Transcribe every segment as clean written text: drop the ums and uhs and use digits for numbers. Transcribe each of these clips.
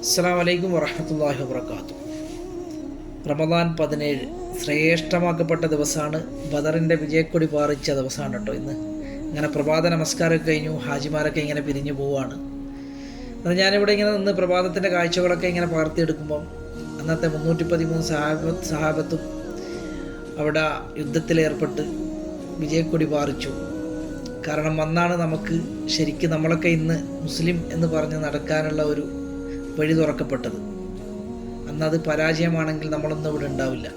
അസ്സലാമു അലൈക്കും വറഹ്മത്തുള്ളാഹി വബറകാതുഹു. റമദാൻ 17 ശ്രേഷ്ഠമാക്കപ്പെട്ട ദിവസമാണ്. ബദറിൻ്റെ വിജയക്കൊടി പാറിച്ച ദിവസമാണ് കേട്ടോ ഇന്ന്. ഇങ്ങനെ പ്രഭാത നമസ്കാരമൊക്കെ കഴിഞ്ഞു, ഹാജിമാരൊക്കെ ഇങ്ങനെ പിരിഞ്ഞു പോവുകയാണ്. അത് ഞാനിവിടെ ഇങ്ങനെ നിന്ന് പ്രഭാതത്തിൻ്റെ കാഴ്ചകളൊക്കെ ഇങ്ങനെ പകർത്തിയെടുക്കുമ്പം അന്നത്തെ 313 സഹാബത്തും അവിടെ യുദ്ധത്തിലേർപ്പെട്ട് വിജയക്കൊടി പാറിച്ചു. കാരണം അന്നാണ് നമുക്ക് ശരിക്കും നമ്മളൊക്കെ ഇന്ന് മുസ്ലിം എന്ന് പറഞ്ഞ് നടക്കാനുള്ള ഒരു വഴി തുറക്കപ്പെട്ടത്. അന്നത് പരാജയമാണെങ്കിൽ നമ്മളൊന്നും ഇവിടെ ഉണ്ടാവില്ല.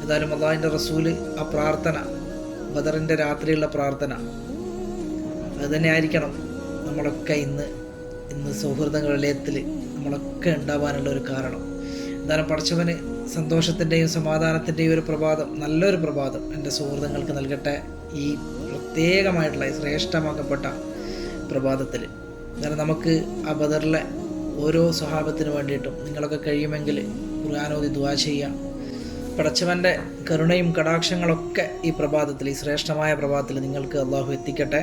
ഏതായാലും അള്ളാഹുവിൻ്റെ റസൂല് ആ പ്രാർത്ഥന, ബദറിൻ്റെ രാത്രിയുള്ള പ്രാർത്ഥന, അത് തന്നെ ആയിരിക്കണം നമ്മളൊക്കെ ഇന്ന് സൗഹൃദങ്ങളിലേത്തിൽ നമ്മളൊക്കെ ഉണ്ടാവാനുള്ള ഒരു കാരണം. എന്തായാലും പടച്ചവന് സന്തോഷത്തിൻ്റെയും സമാധാനത്തിൻ്റെയും ഒരു പ്രഭാതം, നല്ലൊരു പ്രഭാതം എൻ്റെ സുഹൃത്തുക്കൾക്ക് നൽകട്ടെ. ഈ പ്രത്യേകമായിട്ടുള്ള ശ്രേഷ്ഠമാക്കപ്പെട്ട പ്രഭാതത്തിൽ കാരണം നമുക്ക് ആ ബദറിലെ ഓരോ സ്വഹാബത്തിന് വേണ്ടിയിട്ടും നിങ്ങളൊക്കെ കഴിയുമെങ്കിൽ ഖുർആനോദി ദുആ ചെയ്യാം. പടച്ചവൻ്റെ കരുണയും കടാക്ഷങ്ങളൊക്കെ ഈ പ്രഭാതത്തിൽ, ഈ ശ്രേഷ്ഠമായ പ്രഭാതത്തിൽ നിങ്ങൾക്ക് അള്ളാഹു എത്തിക്കട്ടെ.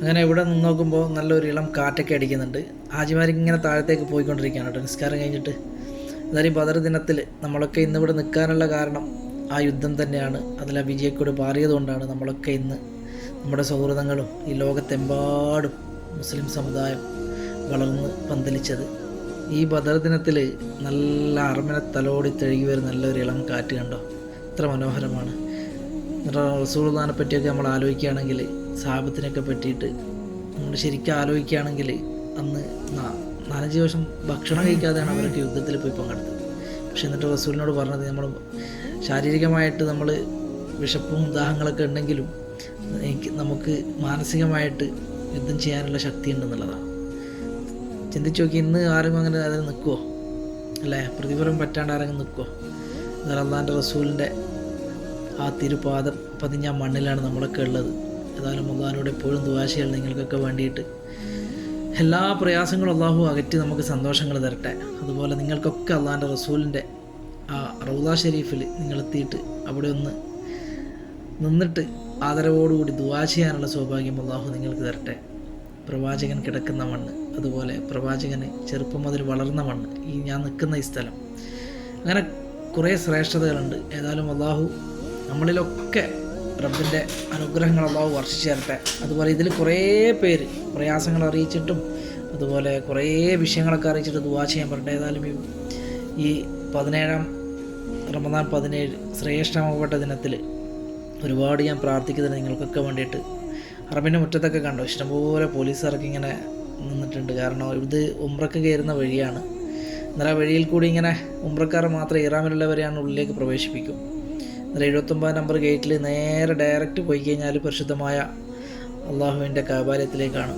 അങ്ങനെ ഇവിടെ നിന്ന് നോക്കുമ്പോൾ നല്ലൊരു ഇളം കാറ്റൊക്കെ അടിക്കുന്നുണ്ട്. ഹാജിമാരിങ്ങനെ താഴത്തേക്ക് പോയിക്കൊണ്ടിരിക്കുകയാണ് കേട്ടോ നിസ്കാരം കഴിഞ്ഞിട്ട്. അതായത് ബദർ ദിനത്തിൽ നമ്മളൊക്കെ ഇന്നിവിടെ നിൽക്കാനുള്ള കാരണം ആ യുദ്ധം തന്നെയാണ്. അതിൽ ആ വിജയക്കൊടി പാറിയതുകൊണ്ടാണ് നമ്മളൊക്കെ ഇന്ന് നമ്മുടെ സൗഹൃദങ്ങളും ഈ ലോകത്തെമ്പാടും മുസ്ലിം സമുദായം വളർന്ന് പന്തലിച്ചത്. ഈ ബദർ ദിനത്തിൽ നല്ല അറമിനെ തലോടി തഴുകി വരുന്ന നല്ലൊരു ഇളം കാറ്റ് കണ്ടോ, എത്ര മനോഹരമാണ്. റസൂലുള്ളാഹിനെ പറ്റിയൊക്കെ നമ്മൾ ആലോചിക്കുകയാണെങ്കിൽ, സഹാബത്തിനൊക്കെ പറ്റിയിട്ട് നമ്മൾ ശരിക്കും ആലോചിക്കുകയാണെങ്കിൽ, അന്ന് 4 ദിവസം ഭക്ഷണം കഴിക്കാതെയാണ് അവരൊക്കെ യുദ്ധത്തിൽ പോയി പങ്കെടുത്തത്. പക്ഷെ എന്നിട്ട് റസൂലിനോട് പറഞ്ഞത്, നമ്മൾ ശാരീരികമായിട്ട് നമ്മൾ വിശപ്പും ദാഹങ്ങളൊക്കെ ഉണ്ടെങ്കിലും നമുക്ക് മാനസികമായിട്ട് യുദ്ധം ചെയ്യാനുള്ള ശക്തി ഉണ്ടെന്നുള്ളതാണ്. ചിന്തിച്ച് നോക്കി, ഇന്ന് ആരും അങ്ങനെ അതിന് നിൽക്കുമോ? അല്ലേ, പ്രതിഫലം പറ്റാണ്ട് ആരെങ്കിലും നിൽക്കുമോ? എന്നാൽ അള്ളാഹിൻ്റെ റസൂലിൻ്റെ ആ തിരുപാദം പതിഞ്ഞ മണ്ണിലാണ് നമ്മളൊക്കെ ഉള്ളത്. ഏതായാലും അള്ളാഹിനോട് എപ്പോഴും ദുആ ചെയ്യണം നിങ്ങൾക്കൊക്കെ വേണ്ടിയിട്ട്. എല്ലാ പ്രയാസങ്ങളും അള്ളാഹു അകറ്റി നമുക്ക് സന്തോഷങ്ങൾ തരട്ടെ. അതുപോലെ നിങ്ങൾക്കൊക്കെ അള്ളാഹിൻ്റെ റസൂലിൻ്റെ ആ റൗള ഷരീഫിൽ നിങ്ങളെത്തിയിട്ട് അവിടെ ഒന്ന് നിന്നിട്ട് ആദരവോടുകൂടി ദുആ ചെയ്യാനുള്ള സൗഭാഗ്യം അള്ളാഹു നിങ്ങൾക്ക് തരട്ടെ. പ്രവാചകൻ കിടക്കുന്ന മണ്ണ്, അതുപോലെ പ്രവാചകന് ചെറുപ്പം മുതൽ വളർന്ന മണ്ണ്, ഈ ഞാൻ നിൽക്കുന്ന ഈ സ്ഥലം, അങ്ങനെ കുറേ ശ്രേഷ്ഠതകളുണ്ട്. ഏതായാലും അള്ളാഹു നമ്മളിലൊക്കെ റബ്ബിൻ്റെ അനുഗ്രഹങ്ങൾ അള്ളാഹു വർഷിച്ചു തരട്ടെ. അതുപോലെ ഇതിൽ കുറേ പേര് പ്രയാസങ്ങൾ അറിയിച്ചിട്ടും അതുപോലെ കുറേ വിഷയങ്ങളൊക്കെ അറിയിച്ചിട്ട് ദുആ ചെയ്യാൻ പറയട്ടെ. ഏതായാലും ഈ 17 റമദാൻ 17 ശ്രേഷ്ഠമാകപ്പെട്ട ദിനത്തിൽ ഒരുപാട് ഞാൻ പ്രാർത്ഥിക്കുന്നത് നിങ്ങൾക്കൊക്കെ വേണ്ടിയിട്ട്. ഹറമിൻ്റെ മുറ്റത്തൊക്കെ കണ്ടോ, ഇഷ്ടംപോലെ പോലീസുകാർക്ക് ഇങ്ങനെ നിന്നിട്ടുണ്ട്. കാരണം ഇത് ഉംറക്ക് കയറുന്ന വഴിയാണ്. എന്നാൽ ആ വഴിയിൽ കൂടി ഇങ്ങനെ ഉംറക്കാർ മാത്രം ഇറാമിലുള്ളവരെയാണ് ഉള്ളിലേക്ക് പ്രവേശിപ്പിക്കും. എന്നാൽ 79 നമ്പർ ഗേറ്റിൽ നേരെ ഡയറക്റ്റ് പോയി കഴിഞ്ഞാൽ പരിശുദ്ധമായ അള്ളാഹുവിൻ്റെ കഅബാലയത്തിലേക്കാണ്.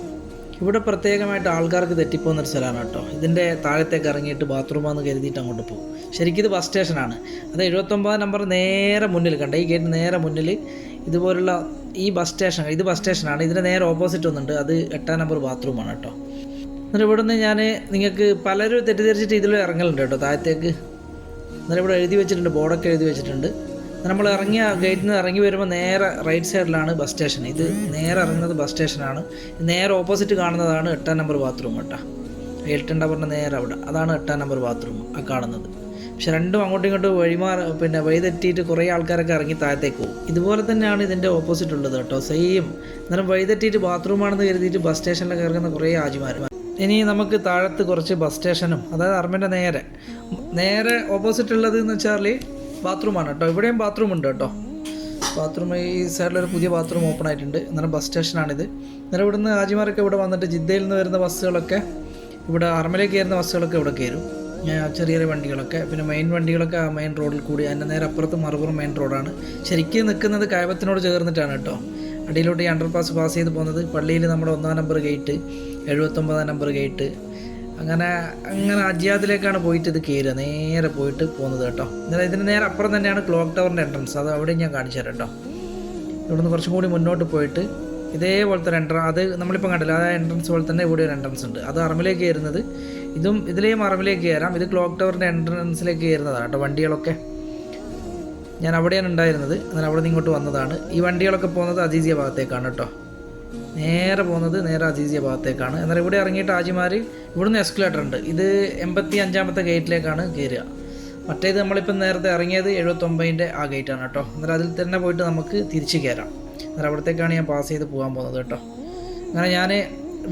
ഇവിടെ പ്രത്യേകമായിട്ട് ആൾക്കാർക്ക് തെറ്റിപ്പോകുന്നൊരു സ്ഥലമാണ് കേട്ടോ. ഇതിൻ്റെ താഴത്തേക്ക് ഇറങ്ങിയിട്ട് ബാത്റൂമാണെന്ന് കരുതിയിട്ട് അങ്ങോട്ട് പോകും. ശരിക്കും ഇത് ബസ് സ്റ്റേഷനാണ്. അത് 79 നമ്പർ നേരെ മുന്നിൽ കണ്ട ഈ ഗേറ്റ് നേരെ മുന്നിൽ ഇതുപോലുള്ള ഈ ബസ് സ്റ്റേഷൻ, ഇത് ബസ് സ്റ്റേഷനാണ്. ഇതിൻ്റെ നേരെ ഓപ്പോസിറ്റ് ഒന്നുണ്ട്, അത് 8 നമ്പർ ബാത്റൂമാണ് കേട്ടോ. എന്നിട്ട് ഇവിടുന്ന് ഞാൻ നിങ്ങൾക്ക് പലരും തെറ്റിദ്ധരിച്ചിട്ട് ഇതിൽ ഇറങ്ങലുണ്ട് കേട്ടോ താഴത്തേക്ക്. എന്നിട്ട് ഇവിടെ എഴുതി വെച്ചിട്ടുണ്ട്, ബോർഡൊക്കെ എഴുതി വെച്ചിട്ടുണ്ട്. നമ്മൾ ഇറങ്ങിയ ഗേറ്റിൽ നിന്ന് ഇറങ്ങി വരുമ്പോൾ നേരെ റൈറ്റ് സൈഡിലാണ് ബസ് സ്റ്റേഷൻ. ഇത് നേരെ ഇറങ്ങുന്നത് ബസ് സ്റ്റേഷനാണ്. നേരെ ഓപ്പോസിറ്റ് കാണുന്നതാണ് 8 നമ്പർ ബാത്റൂം കേട്ടോ. 8 നമ്പറിൻ്റെ നേരെ അവിടെ, അതാണ് 8 നമ്പർ ബാത്റൂം ആ കാണുന്നത്. പക്ഷെ രണ്ടും അങ്ങോട്ടും ഇങ്ങോട്ടും വഴി തെറ്റിയിട്ട് കുറേ ആൾക്കാരൊക്കെ ഇറങ്ങി താഴത്തേക്ക് പോകും. ഇതുപോലെ തന്നെയാണ് ഇതിൻ്റെ ഓപ്പോസിറ്റ് ഉള്ളത് കേട്ടോ, സെയിം. അന്നേരം വഴി തെറ്റിയിട്ട് ബാത്റൂമാണെന്ന് കരുതിയിട്ട് ബസ് സ്റ്റേഷനിലൊക്കെ ഇറങ്ങുന്ന കുറേ ഹാജിമാർ. ഇനി നമുക്ക് താഴത്ത് കുറച്ച് ബസ് സ്റ്റേഷനും, അതായത് അറമിൻ്റെ നേരെ ഓപ്പോസിറ്റ് ഉള്ളത് എന്ന് വെച്ചാൽ ബാത്റൂമാണ് കേട്ടോ. ഇവിടെയും ബാത്റൂം ഉണ്ട് കേട്ടോ. ബാത്റൂം ഈ സൈഡിലൊരു പുതിയ ബാത്റൂം ഓപ്പൺ ആയിട്ടുണ്ട്. അന്നേരം ബസ് സ്റ്റേഷനാണിത്. അന്നേരം ഇവിടുന്ന് ഹാജിമാരൊക്കെ ഇവിടെ വന്നിട്ട് ജിദ്ദയിൽ നിന്ന് വരുന്ന ബസ്സുകളൊക്കെ, ഇവിടെ അറമിലേക്ക് കയറുന്ന ബസ്സുകളൊക്കെ ഇവിടെ കയറും. ചെറിയ വണ്ടികളൊക്കെ, പിന്നെ മെയിൻ വണ്ടികളൊക്കെ ആ മെയിൻ റോഡിൽ കൂടി. അതിൻ്റെ നേരെ അപ്പുറത്ത് മറുപുറം മെയിൻ റോഡാണ്. ശരിക്കും നിൽക്കുന്നത് കഅബത്തിനോട് ചേർന്നിട്ടാണ് കേട്ടോ. അടിയിലോട്ട് ഈ അണ്ടർപാസ് പാസ് ചെയ്ത് പോകുന്നത് പള്ളിയിൽ നമ്മുടെ 1 നമ്പർ ഗേറ്റ്, 79 നമ്പർ ഗേറ്റ്, അങ്ങനെ അജിയാദിലേക്കാണ് പോയിട്ട് ഇത് കയറുക, നേരെ പോയിട്ട് പോകുന്നത് കേട്ടോ. എന്നാൽ ഇതിന് നേരെ അപ്പുറം തന്നെയാണ് ക്ലോക്ക് ടവറിൻ്റെ എൻട്രൻസ്. അത് അവിടെ ഞാൻ കാണിച്ചു തരാം കേട്ടോ. ഇവിടുന്ന് കുറച്ചും കൂടി മുന്നോട്ട് പോയിട്ട് ഇതേപോലത്തെ അത് നമ്മളിപ്പോൾ കണ്ടില്ല, ആ എൻട്രൻസ് പോലെ തന്നെ ഇവിടെ ഒരു എൻട്രൻസ് ഉണ്ട്. അത് അറമിലേക്ക് കയറുന്നത്, ഇതും ഇതിലെയും അറമിലേക്ക് കയറാം. ഇത് ക്ലോക്ക് ടവറിൻ്റെ എൻട്രൻസിലേക്ക് കയറുന്നതാണ് കേട്ടോ. വണ്ടികളൊക്കെ ഞാൻ അവിടെയാണ് ഉണ്ടായിരുന്നത്. എന്നാൽ അവിടെ നിന്ന് ഇങ്ങോട്ട് വന്നതാണ്. ഈ വണ്ടികളൊക്കെ പോകുന്നത് അസീസിയ ഭാഗത്തേക്കാണ് കേട്ടോ. നേരെ പോകുന്നത് നേരെ അസീസിയ ഭാഗത്തേക്കാണ്. എന്നാൽ ഇവിടെ ഇറങ്ങിയിട്ട് ഹാജിമാർ ഇവിടുന്ന് എസ്കലേറ്റർ ഉണ്ട്, ഇത് 85ാമത്തെ ഗേറ്റിലേക്കാണ് കയറുക. മറ്റേത് നമ്മളിപ്പം നേരത്തെ ഇറങ്ങിയത് 79ൻ്റെ ആ ഗേറ്റാണ് കേട്ടോ. എന്നാൽ അതിൽ തന്നെ പോയിട്ട് നമുക്ക് തിരിച്ച് കയറാം. എന്നാൽ അവിടത്തേക്കാണ് ഞാൻ പാസ് ചെയ്ത് പോകാൻ പോകുന്നത് കേട്ടോ. അങ്ങനെ ഞാൻ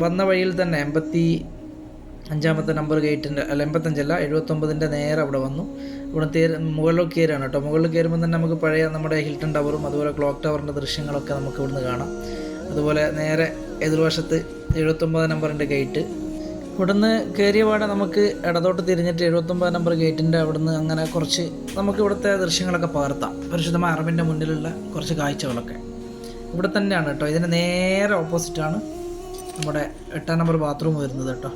വന്ന വഴിയിൽ തന്നെ 85ാമത്തെ നമ്പർ ഗേറ്റിൻ്റെ 85അല്ല 79ൻ്റെ നേരെ അവിടെ വന്നു. ഇവിടെ മുകളിലേക്ക് കയറുകയാണ് കേട്ടോ. മുകളിൽ കയറുമ്പോൾ തന്നെ നമുക്ക് പഴയ നമ്മുടെ ഹിൽട്ടൺ ടവറും അതുപോലെ ക്ലോക്ക് ടവറിൻ്റെ ദൃശ്യങ്ങളൊക്കെ നമുക്ക് ഇവിടുന്ന് കാണാം. അതുപോലെ നേരെ എതിർവശത്ത് 79 നമ്പറിൻ്റെ ഗേറ്റ്. ഇവിടുന്ന് കയറിയ പാടെ നമുക്ക് ഇടത്തോട്ട് തിരിഞ്ഞിട്ട് 79 നമ്പർ ഗേറ്റിൻ്റെ അവിടുന്ന് അങ്ങനെ കുറച്ച് നമുക്ക് ഇവിടുത്തെ ദൃശ്യങ്ങളൊക്കെ പകർത്താം. പരിശുദ്ധമായ അറബിൻ്റെ മുന്നിലുള്ള കുറച്ച് കാഴ്ചകളൊക്കെ ഇവിടെ തന്നെയാണ് കേട്ടോ. ഇതിന് നേരെ ഓപ്പോസിറ്റാണ് നമ്മുടെ 8ാം നമ്പർ ബാത്റൂം വരുന്നത് കേട്ടോ.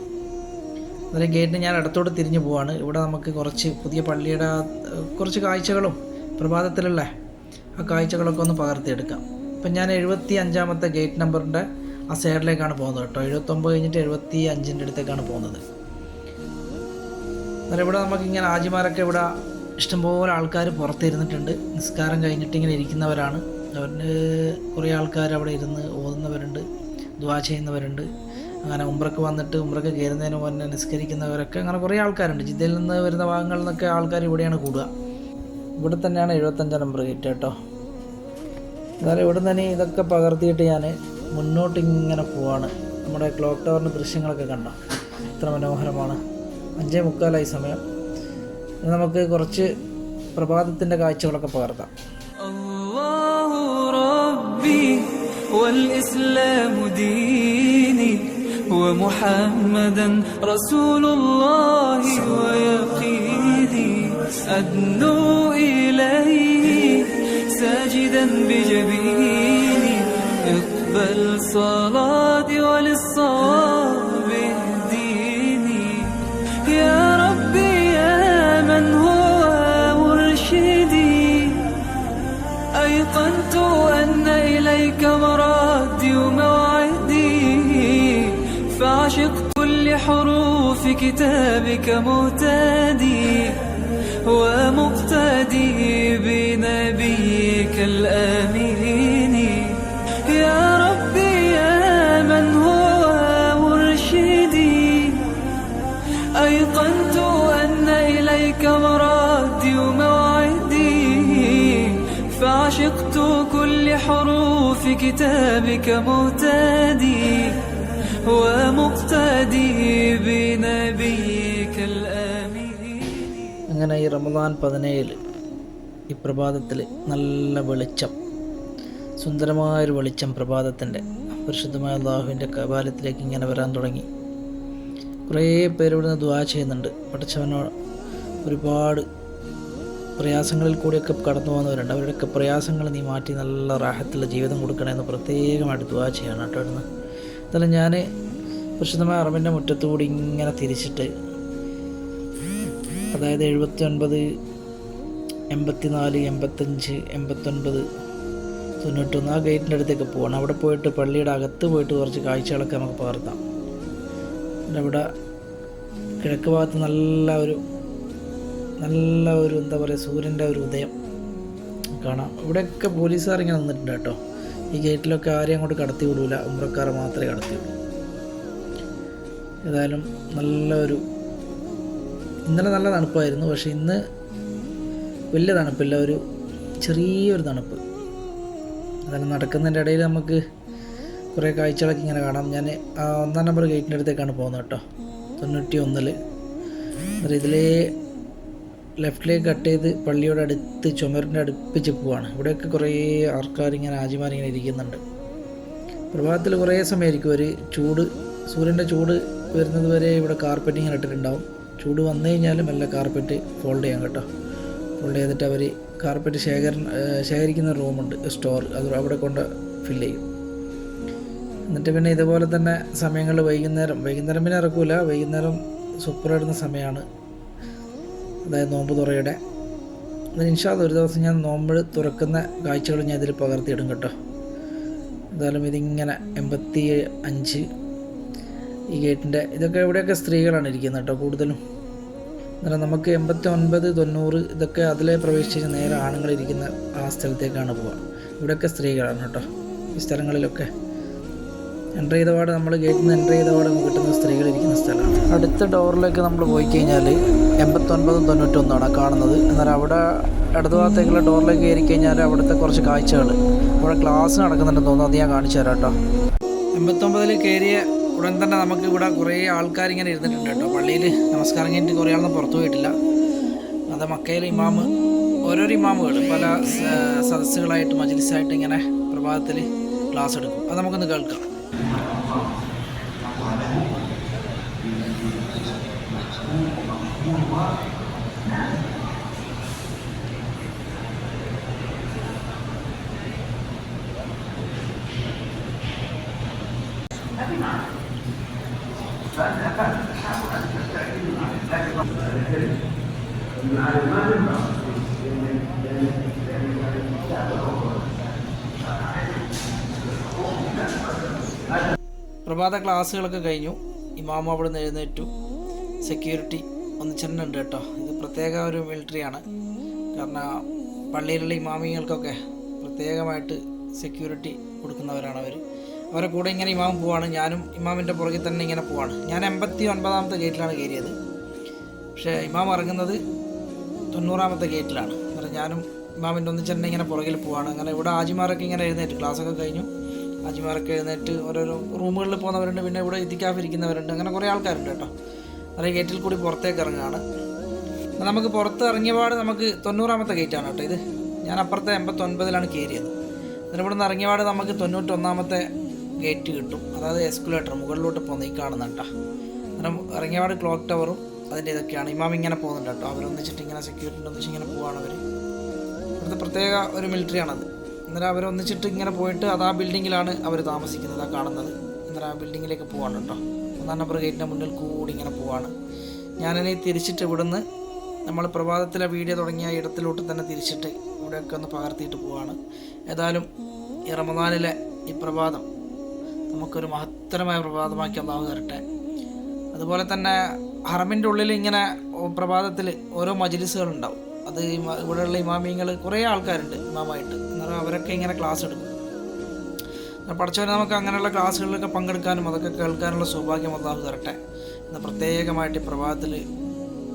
അതിലെ ഗേറ്റിന് ഞാൻ ഇടത്തോട്ട് തിരിഞ്ഞു പോവാണ്. ഇവിടെ നമുക്ക് കുറച്ച് പുതിയ പള്ളിയുടെ കുറച്ച് കാഴ്ചകളും പ്രഭാതത്തിലുള്ള ആ കാഴ്ചകളൊക്കെ ഒന്ന് പകർത്തിയെടുക്കാം. ഇപ്പം ഞാൻ 75ാമത്തെ ഗേറ്റ് നമ്പറിൻ്റെ ആ സൈഡിലേക്കാണ് പോകുന്നത് കേട്ടോ. 79 കഴിഞ്ഞിട്ട് 75ൻ്റെ അടുത്തേക്കാണ് പോകുന്നത്. അന്നേരം ഇവിടെ നമുക്കിങ്ങനെ ഹാജിമാരൊക്കെ ഇവിടെ ഇഷ്ടംപോലെ ആൾക്കാർ പുറത്തിരുന്നിട്ടുണ്ട്. നിസ്കാരം കഴിഞ്ഞിട്ട് ഇങ്ങനെ ഇരിക്കുന്നവരാണ്. അവരിന് കുറേ ആൾക്കാർ അവിടെ ഇരുന്ന് ഓതുന്നവരുണ്ട്, ദുആ ചെയ്യുന്നവരുണ്ട്. അങ്ങനെ ഉംറക്ക് വന്നിട്ട് ഉംറക്ക് കയറുന്നതിന് മുന്നേ നിസ്കരിക്കുന്നവരൊക്കെ അങ്ങനെ കുറേ ആൾക്കാരുണ്ട്. ജിദ്ദയിൽ നിന്ന് വരുന്ന ഭാഗങ്ങളിൽ നിന്നൊക്കെ ആൾക്കാർ ഇവിടെയാണ് കൂടുക. ഇവിടെ തന്നെയാണ് 75 നമ്പർ ഗേറ്റ് കേട്ടോ. എന്നാലും ഇവിടെ തന്നെ ഇതൊക്കെ പകർത്തിയിട്ട് ഞാൻ മുന്നോട്ട് ഇങ്ങനെ പോവാണ്. നമ്മുടെ ക്ലോക്ക് ടവറിൻ്റെ ദൃശ്യങ്ങളൊക്കെ കണ്ടോ, എത്ര മനോഹരമാണ്. 5:45 സമയം. നമുക്ക് കുറച്ച് പ്രഭാതത്തിൻ്റെ കാഴ്ചകളൊക്കെ പകർത്താം. ومحمدا رسول الله ويقيني أدنو إليه ساجدا بجبيني اقبل صلاتي وللصواب اهديني يا ربي يا من هو مرشدي أيقنت أن إليك مرادي وموعدي فعشقت لحروف كتابك مهتدي ومقتدي بنبيك الآمين يا ربي يا من هو مرشدي أيقنت أن إليك مرادي وموعدي فعشقت كل حروف كتابك مهتدي ومقتدي بنبيك الآمين. അങ്ങനെ ഈ റമദാൻ 17 ഈ പ്രഭാതത്തിൽ നല്ല വെളിച്ചം, സുന്ദരമായൊരു വെളിച്ചം പ്രഭാതത്തിൻ്റെ പരിശുദ്ധമായ അള്ളാഹുവിൻ്റെ കവാലത്തിലേക്ക് ഇങ്ങനെ വരാൻ തുടങ്ങി. കുറേ പേര് ഇവിടുന്ന് ദുആ ചെയ്യുന്നുണ്ട്. പഠിച്ചവനോ ഒരുപാട് പ്രയാസങ്ങളിൽ കൂടിയൊക്കെ കടന്നു പോകുന്നവരുണ്ട്. അവരുടെയൊക്കെ പ്രയാസങ്ങൾ നീ മാറ്റി നല്ല റാഹത്തുള്ള ജീവിതം കൊടുക്കണമെന്ന് പ്രത്യേകമായിട്ട് ദുആ ചെയ്യണം കേട്ടോ. ഇവിടുന്ന് എന്നാലും ഞാൻ പരിശുദ്ധമായ അറബിൻ്റെ മുറ്റത്തുകൂടി ഇങ്ങനെ തിരിച്ചിട്ട്, അതായത് 79, 84, 85, 89, 91 ആ ഗേറ്റിൻ്റെ അടുത്തേക്ക് പോകണം. അവിടെ പോയിട്ട് പള്ളിയുടെ അകത്ത് പോയിട്ട് കുറച്ച് കാഴ്ചകളൊക്കെ നമുക്ക് പകർത്താം. അവിടെ കിഴക്ക് ഭാഗത്ത് നല്ല ഒരു എന്താ പറയുക, സൂര്യൻ്റെ ഒരു ഉദയം കാണാം. ഇവിടെയൊക്കെ പോലീസുകാർ ഇങ്ങനെ നിന്നിട്ടുണ്ട് കേട്ടോ. ഈ ഗേറ്റിലൊക്കെ ആരെയും അങ്ങോട്ട് കടത്തി വിടൂല, ഉംറക്കാരെ മാത്രമേ കടത്തി വിടൂ. ഏതായാലും ഇന്നലെ നല്ല തണുപ്പായിരുന്നു, പക്ഷേ ഇന്ന് വലിയ തണുപ്പില്ല, ഒരു ചെറിയൊരു തണുപ്പ്. അതെല്ലാം നടക്കുന്നതിൻ്റെ ഇടയിൽ നമുക്ക് കുറേ കാഴ്ചകളൊക്കെ ഇങ്ങനെ കാണാം. ഞാൻ 1ാം നമ്പർ ഗേറ്റിൻ്റെ അടുത്തേക്കാണ് പോകുന്നത് കേട്ടോ. 91 ഇതിലേ ലെഫ്റ്റിലേക്ക് കട്ട് ചെയ്ത് പള്ളിയോട് അടുത്ത് ചുമരിൻ്റെ അടുപ്പിച്ച് പോവാണ്. ഇവിടെയൊക്കെ കുറേ ആൾക്കാരിങ്ങനെ ഹാജിമാരിങ്ങനെ ഇരിക്കുന്നുണ്ട്. പ്രഭാതത്തിൽ കുറേ സമയമായിരിക്കും ഒരു സൂര്യൻ്റെ ചൂട് വരുന്നത് വരെ ഇവിടെ കാർപ്പറ്റ് ഇങ്ങനെ ഇട്ടിട്ടുണ്ടാവും. ചൂട് വന്നു കഴിഞ്ഞാലും മെല്ലെ കാർപ്പറ്റ് ഫോൾഡ് ചെയ്യാം കേട്ടോ. ഫോൾഡ് ചെയ്തിട്ട് അവർ കാർപ്പറ്റ് ശേഖരിക്കുന്ന റൂമുണ്ട്, സ്റ്റോർ, അത് അവിടെ കൊണ്ട് ഫില്ല് ചെയ്യും. എന്നിട്ട് പിന്നെ ഇതുപോലെ തന്നെ സമയങ്ങളിൽ വൈകുന്നേരം പിന്നെ ഇറക്കൂല, വൈകുന്നേരം സൂപ്പറായിടുന്ന സമയമാണ്, അതായത് നോമ്പ് തുറയുടെ. അതിന് ഇൻഷാ അല്ലാഹ് ഒരു ദിവസം ഞാൻ നോമ്പ് തുറക്കുന്ന കാഴ്ചകൾ ഞാൻ ഇതിൽ പകർത്തിയിടും കേട്ടോ. എന്തായാലും ഇതിങ്ങനെ 85 ഈ ഗേറ്റിൻ്റെ ഇതൊക്കെ ഇവിടെയൊക്കെ സ്ത്രീകളാണ് ഇരിക്കുന്നത് കേട്ടോ കൂടുതലും. എന്നാലും നമുക്ക് 89, 90 ഇതൊക്കെ അതിലെ പ്രവേശിച്ച് നേരെ ആണുങ്ങളിരിക്കുന്ന ആ സ്ഥലത്തേക്കാണ് പോവുക. ഇവിടെയൊക്കെ സ്ത്രീകളാണ് കേട്ടോ ഈ സ്ഥലങ്ങളിലൊക്കെ. എൻ്റർ ചെയ്ത പാട് നമ്മൾ ഗേറ്റിൽ നിന്ന് എൻ്റർ ചെയ്ത പാട് നമുക്ക് കിട്ടുന്ന സ്ത്രീകളിരിക്കുന്ന സ്ഥലമാണ്. അടുത്ത ഡോറിലേക്ക് നമ്മൾ പോയി കഴിഞ്ഞാൽ 89 91 കാണുന്നത്. എന്നാൽ അവിടെ ഇടതുഭാഗത്തേക്കുള്ള ഡോറിലേക്ക് കയറി കഴിഞ്ഞാൽ അവിടുത്തെ കുറച്ച് കാഴ്ചകൾ, അവിടെ ക്ലാസ് നടക്കുന്നുണ്ടെന്ന് തോന്നുന്നു. അത് ഞാൻ കാണിച്ചു തരാം കേട്ടോ. 89 കയറിയ ഉടൻ തന്നെ നമുക്ക് ഇവിടെ കുറേ ആൾക്കാരിങ്ങനെ ഇരുന്നിട്ടുണ്ട് കേട്ടോ. പള്ളിയിൽ നമസ്കാരം കഴിഞ്ഞിട്ട് കുറേ ആളൊന്നും പുറത്തു പോയിട്ടില്ല. അത് മക്കയിലെ ഇമാമ്, ഓരോരോ ഇമാമുകൾ പല സദസ്സുകളായിട്ട് മജ്ലിസായിട്ട് ഇങ്ങനെ പ്രഭാതത്തിൽ ക്ലാസ് എടുക്കും. അത് നമുക്കൊന്ന് കേൾക്കാം. പ്രഭാത ക്ലാസ്സുകളൊക്കെ കഴിഞ്ഞു. ഇമാമ അവിടെ നിന്ന് എഴുന്നേറ്റു. സെക്യൂരിറ്റി ഒന്നിച്ചെണ്ണുണ്ട് കേട്ടോ. ഇത് പ്രത്യേക ഒരു മിലിറ്ററിയാണ്. കാരണം പള്ളിയിലുള്ള ഇമാമികൾക്കൊക്കെ പ്രത്യേകമായിട്ട് സെക്യൂരിറ്റി കൊടുക്കുന്നവരാണ് അവർ. അവരെ കൂടെ ഇങ്ങനെ ഇമാം പോവാണ്. ഞാനും ഇമാമിൻ്റെ പുറകിൽ തന്നെ ഇങ്ങനെ പോവാണ്. ഞാൻ 89ാമത്തെ ഗേറ്റിലാണ് കയറിയത്. പക്ഷേ ഇമാം ഇറങ്ങുന്നത് 90ാമത്തെ ഗേറ്റിലാണ്. അന്നേരം ഞാനും ഇമാമിൻ്റെ ഒന്നിച്ചെണ്ണ ഇങ്ങനെ പുറകിൽ പോവാണ്. അങ്ങനെ ഇവിടെ ആജിമാരൊക്കെ ഇങ്ങനെ എഴുന്നേറ്റ്, ക്ലാസ്സൊക്കെ കഴിഞ്ഞു. ആജിമാരൊക്കെ എഴുന്നേറ്റ് ഓരോരോ റൂമുകളിൽ പോകുന്നവരുണ്ട്, പിന്നെ ഇവിടെ ഇരിക്കാതിരിക്കുന്നവരുണ്ട്. അങ്ങനെ കുറേ ആൾക്കാരുണ്ട് കേട്ടോ. അതേ ഗേറ്റിൽ കൂടി പുറത്തേക്ക് ഇറങ്ങുകയാണ്. നമുക്ക് പുറത്ത് ഇറങ്ങിയ പാട് നമുക്ക് 90ാമത്തെ ഗേറ്റാണ് കേട്ടോ ഇത്. ഞാൻ അപ്പുറത്തെ 89ലാണ് കയറിയത്. എന്നിട്ട് ഇവിടെ നിന്ന് ഇറങ്ങിയ പാട് നമുക്ക് 91ാമത്തെ ഗേറ്റ് കിട്ടും. അതായത് എസ്കുലേറ്റർ മുകളിലോട്ട് പോകുന്നത് ഈ കാണുന്നുണ്ടോ. അങ്ങനെ ഇറങ്ങിയ പാട് ക്ലോക്ക് ടവറും അതിൻ്റെ ഇതൊക്കെയാണ്. ഇമാം ഇങ്ങനെ പോകുന്നുണ്ട് കേട്ടോ. അവരൊന്നിച്ചിട്ട് ഇങ്ങനെ സെക്യൂരിറ്റി ഒന്നിച്ച് ഇങ്ങനെ പോവാണ് അവർ. ഇവിടുത്തെ പ്രത്യേക ഒരു മിലിറ്ററിയാണത്. അന്നേരം അവരൊന്നിച്ചിട്ട് ഇങ്ങനെ പോയിട്ട് അത് ആ ബിൽഡിങ്ങിലാണ് അവർ താമസിക്കുന്നത്, ആ കാണുന്നത്. അന്നേരം ആ ബിൽഡിങ്ങിലേക്ക് പോവാണ് കേട്ടോ. 1-ാം നമ്പർ ഗേറ്റിൻ്റെ മുന്നിൽ കൂടി ഇങ്ങനെ പോവാണ്. ഞാനിനി തിരിച്ചിട്ട് ഇവിടുന്ന് നമ്മൾ പ്രഭാതത്തിലെ വീഡിയോ തുടങ്ങിയ ഇടത്തിലോട്ട് തന്നെ തിരിച്ചിട്ട് ഇവിടെയൊക്കെ ഒന്ന് പകർത്തിയിട്ട് പോവാണ്. ഏതായാലും ഈ റമദാനിലെ ഈ പ്രഭാതം നമുക്കൊരു മഹത്തരമായ പ്രഭാതമാക്കി അല്ലാഹു തരട്ടെ. അതുപോലെ തന്നെ ഹറമിൻ്റെ ഉള്ളിൽ ഇങ്ങനെ പ്രഭാതത്തിൽ ഓരോ മജ്ലിസുകളുണ്ടാവും. അത് ഇവിടെയുള്ള ഇമാമിങ്ങൾ കുറേ ആൾക്കാരുണ്ട് ഇമാമായിട്ട്. അന്നേരം അവരൊക്കെ ഇങ്ങനെ ക്ലാസ് എടുക്കും. പഠിച്ചവരെ നമുക്ക് അങ്ങനെയുള്ള ക്ലാസ്സുകളിലൊക്കെ പങ്കെടുക്കാനും അതൊക്കെ കേൾക്കാനുള്ള സൗഭാഗ്യം അല്ലാഹു തരട്ടെ. ഇന്ന് പ്രത്യേകമായിട്ട് പ്രഭാതത്തിൽ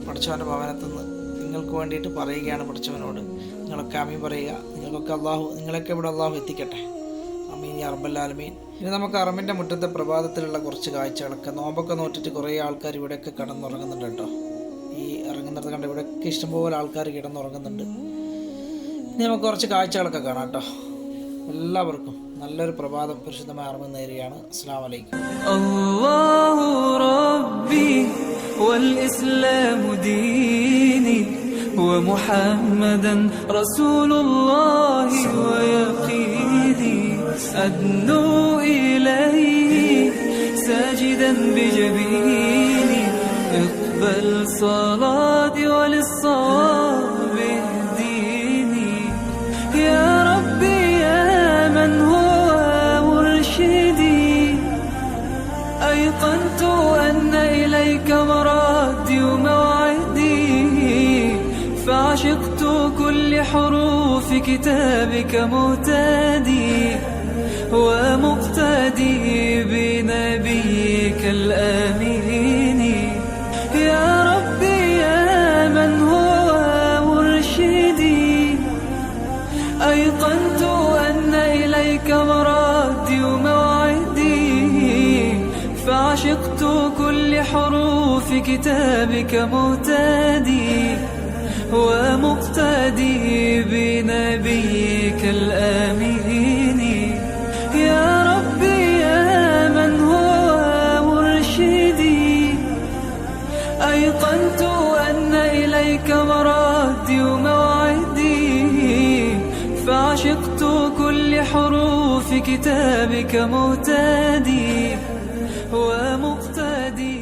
പഠിച്ചവൻ്റെ ഭവനത്തിൽ നിന്ന് നിങ്ങൾക്ക് വേണ്ടിയിട്ട് പറയുകയാണ്. പഠിച്ചവനോട് നിങ്ങളൊക്കെ ആമീൻ പറയുക. നിങ്ങളൊക്കെ ഇവിടെ അല്ലാഹു എത്തിക്കട്ടെ. ആമീൻ യാ റബ്ബൽ ആലമീൻ. ഇനി നമുക്ക് അറമിൻ്റെ മുറ്റത്തെ പ്രഭാതത്തിലുള്ള കുറച്ച് കാഴ്ചകളൊക്കെ, നോമ്പൊക്കെ നോറ്റിട്ട് കുറേ ആൾക്കാർ ഇവിടെയൊക്കെ കിടന്നുറങ്ങുന്നുണ്ട് കേട്ടോ. ഈ ഇറങ്ങുന്നിടത്ത് കണ്ട് ഇവിടെയൊക്കെ ഇഷ്ടംപോലെ ആൾക്കാർ കിടന്നുറങ്ങുന്നുണ്ട്. ഇനി നമുക്ക് കുറച്ച് കാഴ്ചകളൊക്കെ കാണാം കേട്ടോ. എല്ലാവർക്കും നല്ലൊരു പ്രഭാതം പരിശുദ്ധമായ അറമ നേരുകയാണ്. അസ്സലാമു അലൈക്കും. അല്ലാഹു റബ്ബി വൽ ഇസ്ലാമു ദീനി വമുഹമ്മദൻ റസൂലുള്ളാഹി വയഖീനി അദ്നു ഇലൈഹി സാജിദൻ ബിജബീനി اقبل صلاتي وللصواب اهديني يا ربي يا من هو مرشدي أيقنت أن إليك مرادي وموعدي فعشقت كل حروف كتابك مهتدي ومقتدي بنبيك الآمين يا ربي يا من هو مرشدي أيقنت أن إليك مرادي وموعدي فعشقت كل حروف كتابك مهتدي ومقتدي بنبيك الآمين يا ربي يا من هو مرشدي أيقنت أن إليك مرادي وموعدي فعشقت كل حروف كتابك مهتدي ومقتدي